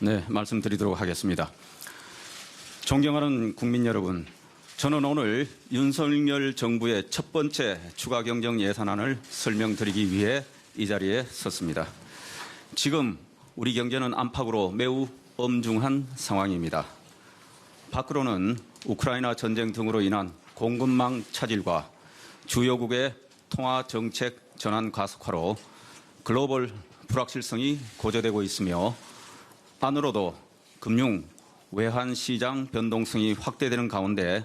네, 말씀드리도록 하겠습니다. 존경하는 국민 여러분, 저는 오늘 윤석열 정부의 첫 번째 추가 경정 예산안을 설명드리기 위해 이 자리에 섰습니다. 지금 우리 경제는 안팎으로 매우 엄중한 상황입니다. 밖으로는 우크라이나 전쟁 등으로 인한 공급망 차질과 주요국의 통화 정책 전환 가속화로 글로벌 불확실성이 고조되고 있으며 안으로도 금융, 외환 시장 변동성이 확대되는 가운데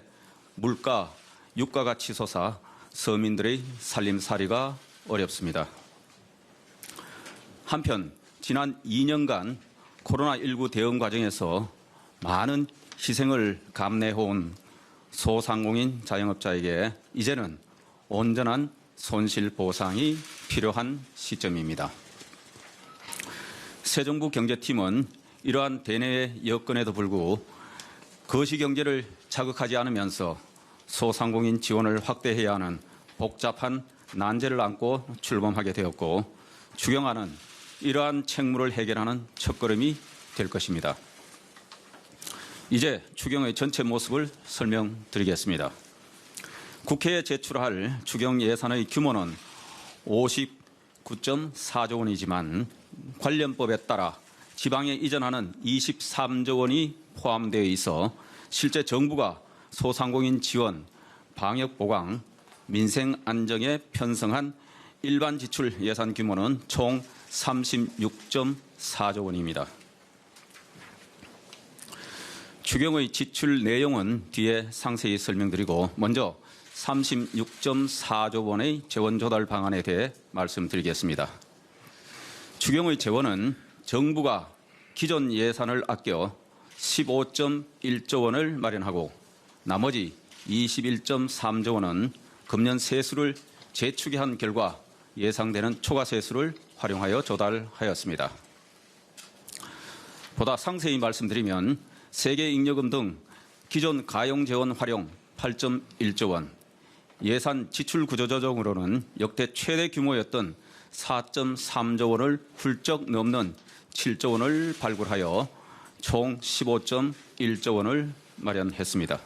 물가, 유가가 치솟아 서민들의 살림살이가 어렵습니다. 한편 지난 2년간 코로나19 대응 과정에서 많은 희생을 감내해온 소상공인 자영업자에게 이제는 온전한 손실 보상이 필요한 시점입니다. 새 정부 경제팀은 이러한 대내의 여건에도 불구하고 거시경제를 자극하지 않으면서 소상공인 지원을 확대해야 하는 복잡한 난제를 안고 출범하게 되었고 추경안은 이러한 책무를 해결하는 첫걸음이 될 것입니다. 이제 추경의 전체 모습을 설명드리겠습니다. 국회에 제출할 추경 예산의 규모는 59.4조 원이지만 관련법에 따라 지방에 이전하는 23조 원이 포함되어 있어 실제 정부가 소상공인 지원, 방역 보강, 민생 안정에 편성한 일반 지출 예산 규모는 총 36.4조 원입니다. 추경의 지출 내용은 뒤에 상세히 설명드리고 먼저 36.4조 원의 재원 조달 방안에 대해 말씀드리겠습니다. 추경의 재원은 정부가 기존 예산을 아껴 15.1조 원을 마련하고 나머지 21.3조 원은 금년 세수를 재추계한 결과 예상되는 초과 세수를 활용하여 조달하였습니다. 보다 상세히 말씀드리면 세계잉여금 등 기존 가용재원 활용 8.1조 원, 예산 지출 구조 조정으로는 역대 최대 규모였던 4.3조 원을 훌쩍 넘는 7조 원을 발굴하여 총 15.1조 원을 마련했습니다.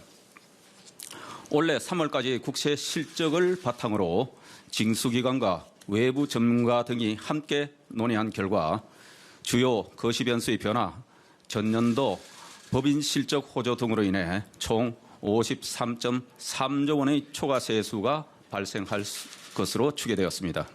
올해 3월까지 국세 실적을 바탕으로 징수기관과 외부 전문가 등이 함께 논의한 결과 주요 거시 변수의 변화, 전년도 법인 실적 호조 등으로 인해 총 53.3조 원의 초과 세수가 발생할 것으로 추계되었습니다.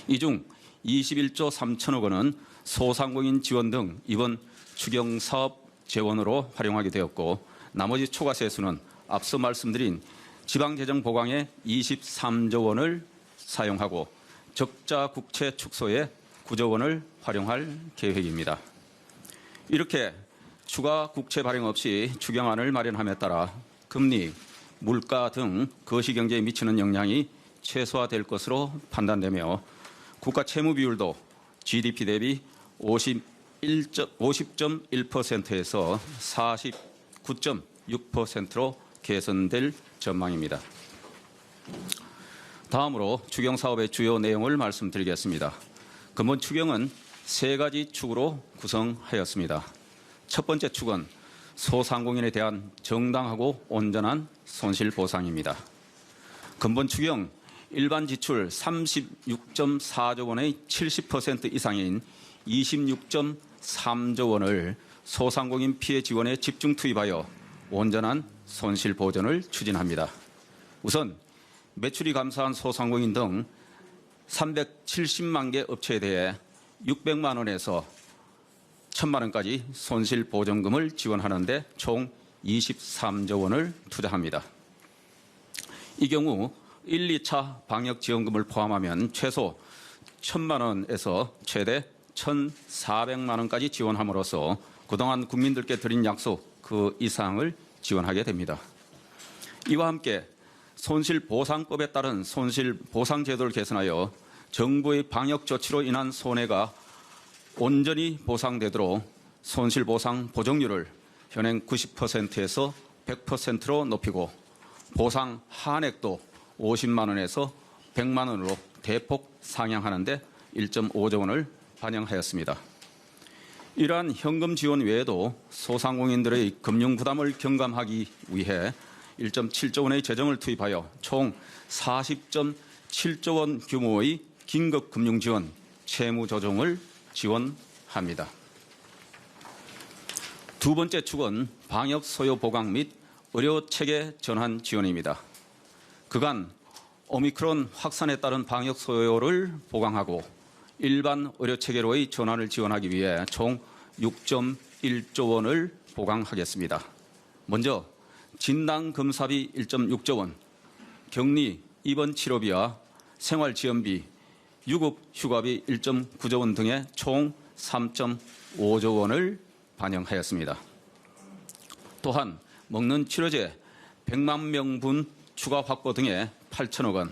이 중 21조 3천억 원은 소상공인 지원 등 이번 추경 사업 재원으로 활용하게 되었고 나머지 초과 세수는 앞서 말씀드린 지방재정 보강에 23조 원을 사용하고 적자 국채 축소에 9조 원을 활용할 계획입니다. 이렇게 추가 국채 발행 없이 추경안을 마련함에 따라 금리, 물가 등 거시경제에 미치는 영향이 최소화될 것으로 판단되며 국가 채무 비율도 GDP 대비 50.1%에서 49.6%로 개선될 전망입니다. 다음으로 추경 사업의 주요 내용을 말씀드리겠습니다. 근본 추경은 세 가지 축으로 구성하였습니다. 첫 번째 축은 소상공인에 대한 정당하고 온전한 손실 보상입니다. 근본 추경 일반 지출 36.4조 원의 70% 이상인 26.3조 원을 소상공인 피해 지원에 집중 투입하여 온전한 손실 보전을 추진합니다. 우선 매출이 감소한 소상공인 등 370만 개 업체에 대해 600만 원에서 1,000만 원까지 손실 보전금을 지원하는 데 총 23조 원을 투자합니다. 이 경우 1, 2차 방역지원금을 포함하면 최소 1,000만 원에서 최대 1,400만 원까지 지원함으로써 그동안 국민들께 드린 약속 그 이상을 지원하게 됩니다. 이와 함께 손실보상법에 따른 손실보상제도를 개선하여 정부의 방역조치로 인한 손해가 온전히 보상되도록 손실보상 보정률을 현행 90%에서 100%로 높이고 보상 한액도 50만 원에서 100만 원으로 대폭 상향하는 데 1.5조 원을 반영하였습니다. 이러한 현금 지원 외에도 소상공인들의 금융 부담을 경감하기 위해 1.7조 원의 재정을 투입하여 총 40.7조 원 규모의 긴급 금융 지원, 채무 조정을 지원합니다. 두 번째 축은 방역 소요 보강 및 의료 체계 전환 지원입니다. 그간 오미크론 확산에 따른 방역 소요를 보강하고 일반 의료 체계로의 전환을 지원하기 위해 총 6.1조 원을 보강하겠습니다. 먼저 진단 검사비 1.6조 원, 격리 입원 치료비와 생활지원비, 유급 휴가비 1.9조 원 등의 총 3.5조 원을 반영하였습니다. 또한 먹는 치료제 100만 명분 추가 확보 등의 8천억 원,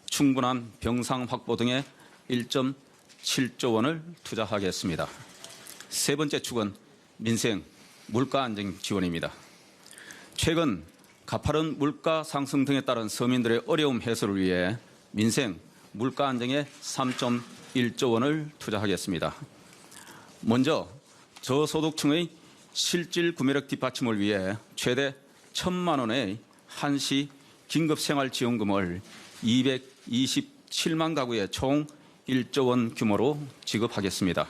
충분한 병상 확보 등의 1.7조 원을 투자하겠습니다. 세 번째 축은 민생, 물가 안정 지원입니다. 최근 가파른 물가 상승 등에 따른 서민들의 어려움 해소를 위해 민생, 물가 안정에 3.1조 원을 투자하겠습니다. 먼저 저소득층의 실질 구매력 뒷받침을 위해 최대 1,000만 원의 한시 긴급생활지원금을 227만 가구에 총 1조 원 규모로 지급하겠습니다.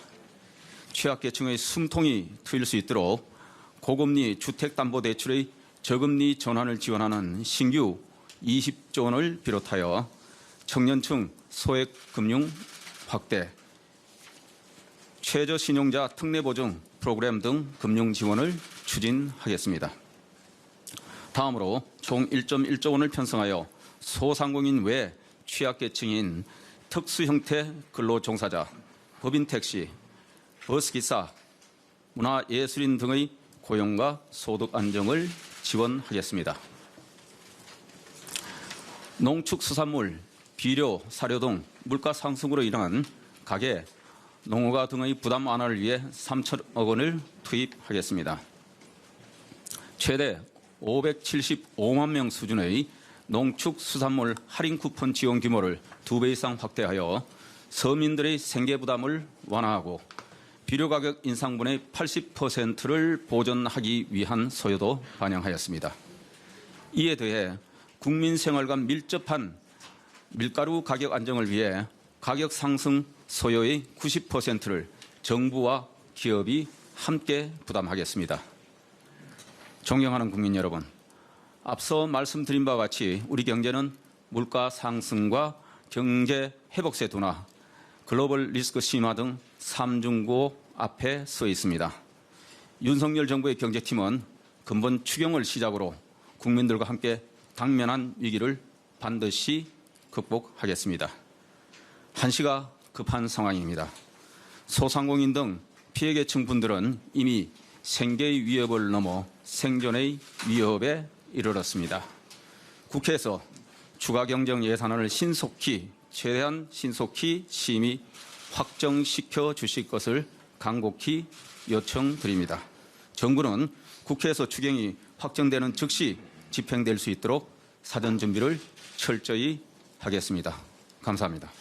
취약계층의 숨통이 트일 수 있도록 고금리 주택담보대출의 저금리 전환을 지원하는 신규 20조 원을 비롯하여 청년층 소액금융 확대, 최저신용자 특례보증 프로그램 등 금융 지원을 추진하겠습니다. 다음으로 총 1.1조 원을 편성하여 소상공인 외 취약계층인 특수형태 근로종사자, 법인택시, 버스기사, 문화예술인 등의 고용과 소득 안정을 지원하겠습니다. 농축수산물, 비료, 사료 등 물가 상승으로 인한 가계, 농어가 등의 부담 완화를 위해 3천억 원을 투입하겠습니다. 최대 575만 명 수준의 농축수산물 할인 쿠폰 지원 규모를 2배 이상 확대하여 서민들의 생계 부담을 완화하고 비료 가격 인상분의 80%를 보전하기 위한 소요도 반영하였습니다. 이에 더해 국민 생활과 밀접한 밀가루 가격 안정을 위해 가격 상승 소요의 90%를 정부와 기업이 함께 부담하겠습니다. 존경하는 국민 여러분, 앞서 말씀드린 바와 같이 우리 경제는 물가 상승과 경제 회복세 둔화, 글로벌 리스크 심화 등 3중고 앞에 서 있습니다. 윤석열 정부의 경제팀은 근본 추경을 시작으로 국민들과 함께 당면한 위기를 반드시 극복하겠습니다. 한시가 급한 상황입니다. 소상공인 등 피해계층 분들은 이미 생계의 위협을 넘어 생존의 위협에 이르렀습니다. 국회에서 추가 경정 예산안을 최대한 신속히 심의 확정시켜 주실 것을 간곡히 요청드립니다. 정부는 국회에서 추경이 확정되는 즉시 집행될 수 있도록 사전 준비를 철저히 하겠습니다. 감사합니다.